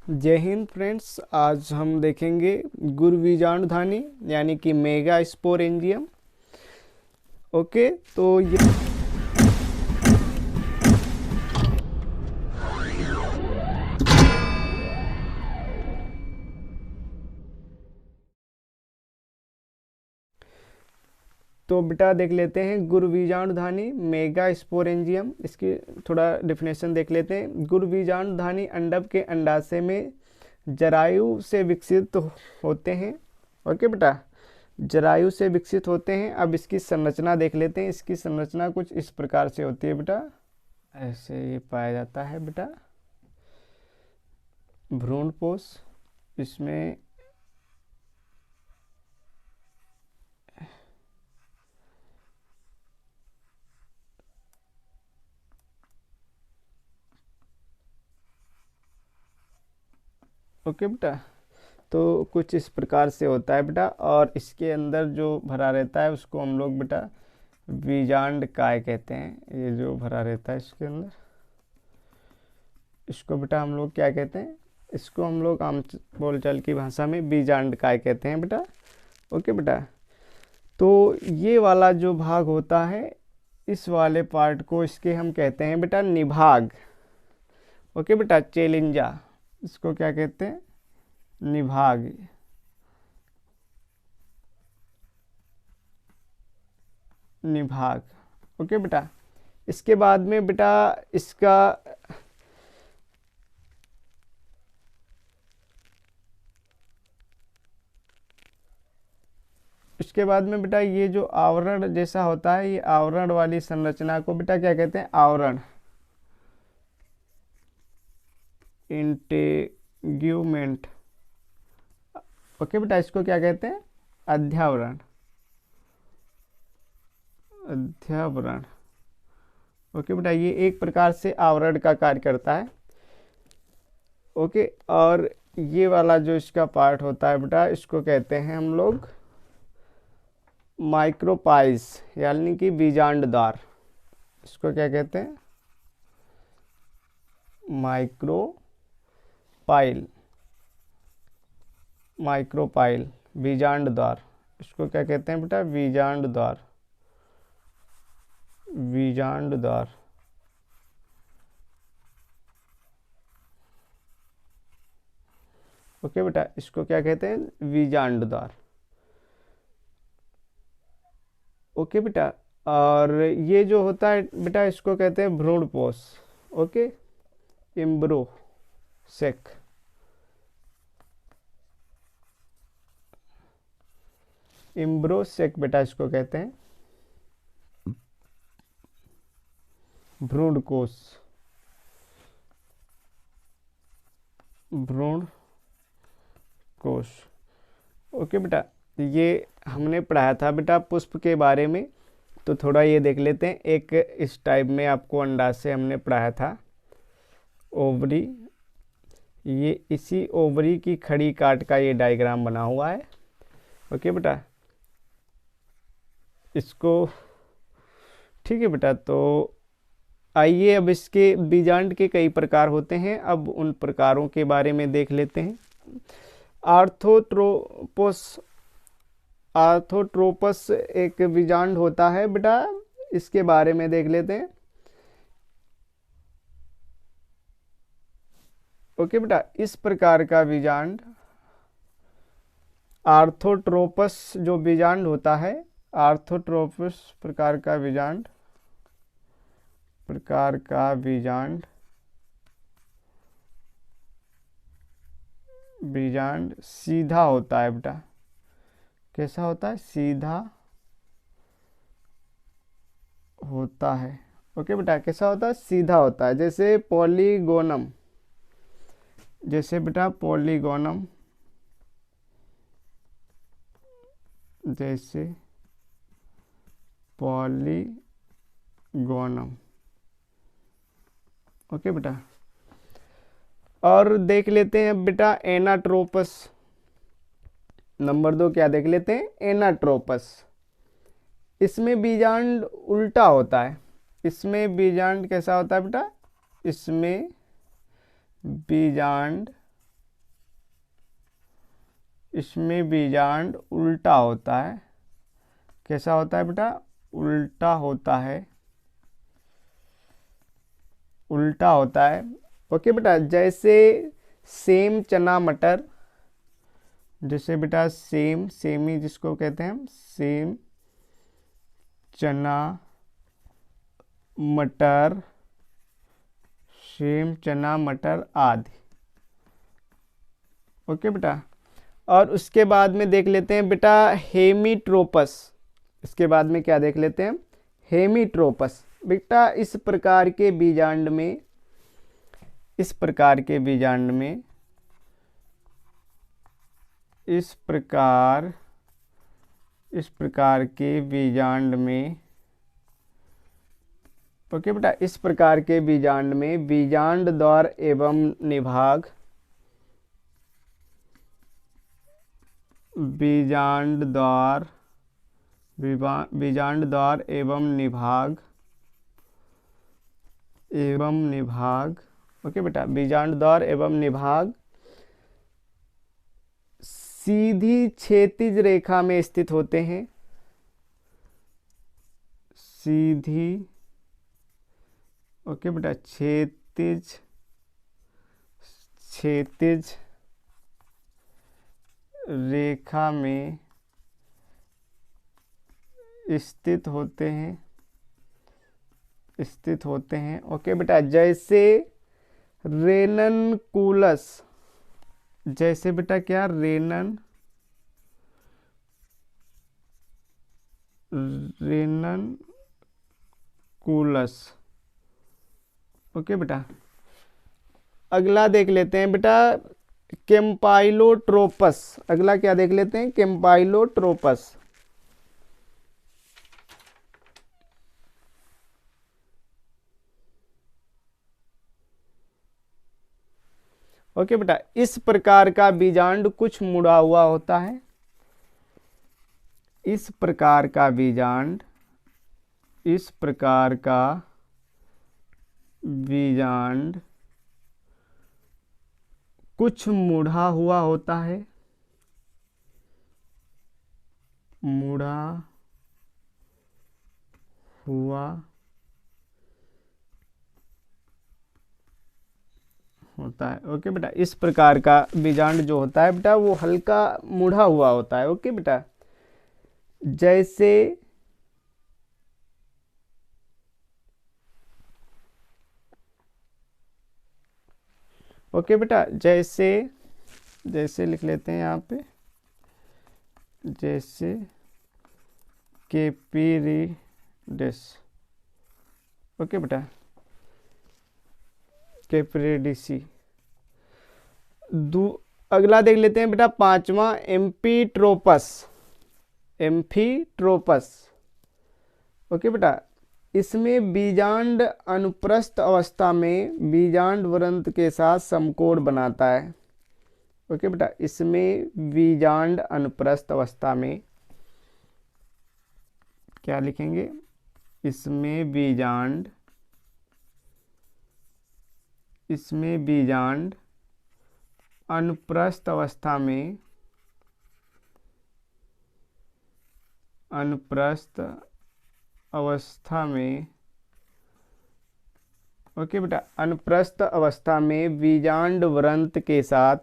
जय हिंद फ्रेंड्स। आज हम देखेंगे गुरुबीजाणुधानी यानी कि मेगा स्पोरेंजियम। ओके, तो ये तो बेटा देख लेते हैं गुरुबीजाणुधानी मेगा स्पोरेंजियम। इसकी थोड़ा डिफिनेशन देख लेते हैं। गुरुबीजाणुधानी अंडक के अंडाशय में जरायु से विकसित होते हैं। ओके बेटा, जरायु से विकसित होते हैं। अब इसकी संरचना देख लेते हैं। इसकी संरचना कुछ इस प्रकार से होती है बेटा। ऐसे ये पाया जाता है बेटा भ्रूणपोष। इसमें ओके बेटा, तो कुछ इस प्रकार से होता है बेटा। और इसके अंदर जो भरा रहता है उसको हम लोग बेटा बीजांड काय कहते हैं। ये जो भरा रहता है इसके अंदर, इसको बेटा हम लोग क्या कहते हैं? इसको हम लोग आम बोलचाल की भाषा में बीजांड काय कहते हैं बेटा। ओके बेटा, तो ये वाला जो भाग होता है, इस वाले पार्ट को इसके हम कहते हैं बेटा निभाग। ओके बेटा, चेलिंजा, इसको क्या कहते हैं? निभाग। निभाग। ओके बेटा, इसके बाद में बेटा इसका इसके बाद में बेटा ये जो आवरण जैसा होता है, ये आवरण वाली संरचना को बेटा क्या कहते हैं? आवरण, इंटेग्यूमेंट। ओके बेटा, इसको क्या कहते हैं? अध्यावरण। अध्यावरण। ओके बेटा, ये एक प्रकार से आवरण का कार्य करता है। ओके, और ये वाला जो इसका पार्ट होता है बेटा, इसको कहते हैं हम लोग माइक्रोपाइस यानी कि बीजांडदार। इसको क्या कहते हैं? माइक्रोपाइल। माइक्रोपाइल, बीजांडदार। इसको क्या कहते हैं बेटा? बीजांडदार। बीजांडदार। ओके बेटा, इसको क्या कहते हैं? बीजांडदार। ओके बेटा, और ये जो होता है बेटा इसको कहते हैं भ्रूणपोष। ओके, इम्ब्रो सेक। इम्ब्रो सेक बेटा इसको कहते हैं। भ्रूणकोश, भ्रूण कोश। ओके बेटा, ये हमने पढ़ाया था बेटा पुष्प के बारे में, तो थोड़ा ये देख लेते हैं। एक इस टाइप में आपको अंडाशय हमने पढ़ाया था, ओवरी। ये इसी ओवरी की खड़ी काट का ये डायग्राम बना हुआ है। ओके बेटा, इसको ठीक है बेटा। तो आइए अब इसके बीजांड के कई प्रकार होते हैं, अब उन प्रकारों के बारे में देख लेते हैं। आर्थोट्रोपोस। आर्थोट्रोपस एक बीजांड होता है बेटा, इसके बारे में देख लेते हैं। ओके बेटा, इस प्रकार का बीजांड आर्थोट्रोपस जो बीजांड होता है, आर्थोट्रोपस प्रकार का बीजांड, प्रकार का बीजांड, बीजांड सीधा होता है बेटा। कैसा होता है? सीधा होता है। ओके बेटा, कैसा होता है? सीधा होता है, जैसे पॉलीगोनम। जैसे बेटा पॉलीगोनम, जैसे पॉलीगोनम। ओके बेटा, और देख लेते हैं बेटा एनाट्रोपस। नंबर 2 क्या देख लेते हैं? एनाट्रोपस। इसमें बीजांड उल्टा होता है। इसमें बीजांड कैसा होता है बेटा? इसमें बीजांड इसमें बीजांड उल्टा होता है। कैसा होता है बेटा? उल्टा होता है, उल्टा होता है। ओके बेटा, जैसे सेम चना मटर, जैसे बेटा सेमी जिसको कहते हैं हम, सेम चना मटर, सेम चना मटर आदि। ओके बेटा, और उसके बाद में देख लेते हैं बेटा हेमीट्रोपस। इसके बाद में क्या देख लेते हैं? हेमीट्रोपस। बेटा इस प्रकार के बीजांड में, इस प्रकार के बीजांड में, इस प्रकार के बीजांड में, ओके बेटा, इस प्रकार के बीजांड में बीजांड द्वार एवं निभाग, बीजांड द्वार एवं निभाग, ओके बेटा, बीजांड द्वार एवं निभाग सीधी क्षैतिज रेखा में स्थित होते हैं। सीधी, ओके बेटा, क्षैतिज रेखा में स्थित होते हैं। ओके बेटा, जैसे रेननकुलस, जैसे बेटा क्या? रेननकुलस। ओके बेटा, अगला देख लेते हैं बेटा केम्पाइलोट्रोपस। अगला क्या देख लेते हैं? केम्पाइलोट्रोपस। ओके बेटा, इस प्रकार का बीजांड कुछ मुड़ा हुआ होता है। इस प्रकार का बीजांड, इस प्रकार का बीजांड कुछ मुड़ा हुआ होता है, मुड़ा हुआ होता है। ओके बेटा, इस प्रकार का बीजांड जो होता है बेटा वो हल्का मुड़ा हुआ होता है। ओके बेटा, जैसे ओके बेटा, जैसे लिख लेते हैं यहाँ पे, जैसे केपिरिडस। ओके बेटा, केपिरिडिसी। अगला देख लेते हैं बेटा पांचवा एम्फीट्रोपस। एम्फीट्रोपस, ओके बेटा, इसमें बीजांड अनुप्रस्थ अवस्था में बीजांड वृंत के साथ समकोण बनाता है। ओके बेटा, इसमें बीजांड अनुप्रस्थ अवस्था में क्या लिखेंगे? इसमें बीजांड अनुप्रस्थ अवस्था में, अनुप्रस्थ अवस्था में, ओके बेटा, अनुप्रस्थ अवस्था में बीजांड वृंत के साथ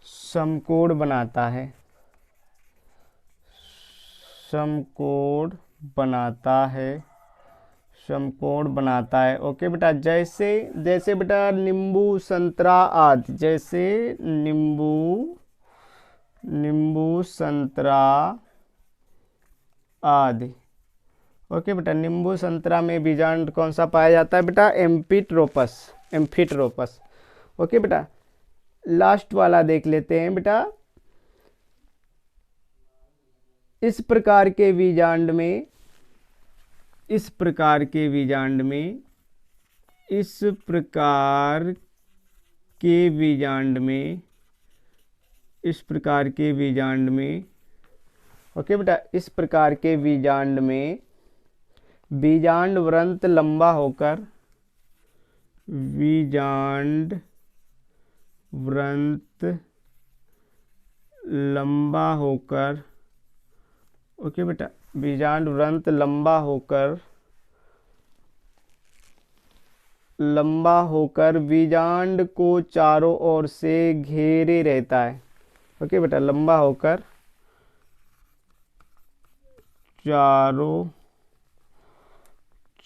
समकोण बनाता है। समकोण बनाता है। ओके बेटा, जैसे बेटा नींबू संतरा आदि, जैसे नींबू संतरा आदि। ओके बेटा, नींबू संतरा में बीजांड कौन सा पाया जाता है बेटा? एम्फीट्रोपस। ओके बेटा, लास्ट वाला देख लेते हैं बेटा। इस प्रकार के बीजांड में ओके बेटा, इस प्रकार के बीजांड में बीजांड वृंत लंबा होकर बीजांड वृंत लंबा होकर ओके बेटा, बीजांड वृंत लंबा होकर बीजांड को चारों ओर से घेरे रहता है। ओके बेटा, लंबा होकर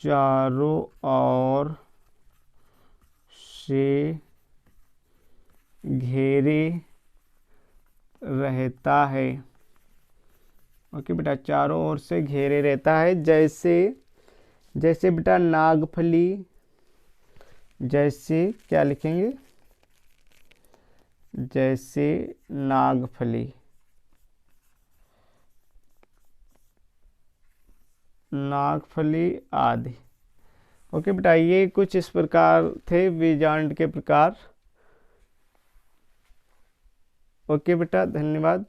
चारों ओर से घेरे रहता है। ओके बेटा, चारों ओर से घेरे रहता है, जैसे बेटा नागफली, जैसे क्या लिखेंगे, जैसे नागफली आदि। ओके बेटा, ये कुछ इस प्रकार थे बीजांड के प्रकार। ओके बेटा, धन्यवाद।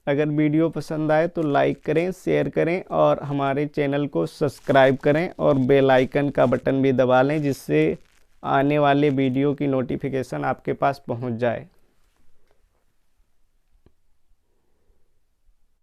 अगर वीडियो पसंद आए तो लाइक करें, शेयर करें और हमारे चैनल को सब्सक्राइब करें और बेल आइकन का बटन भी दबा लें, जिससे आने वाले वीडियो की नोटिफिकेशन आपके पास पहुंच जाए।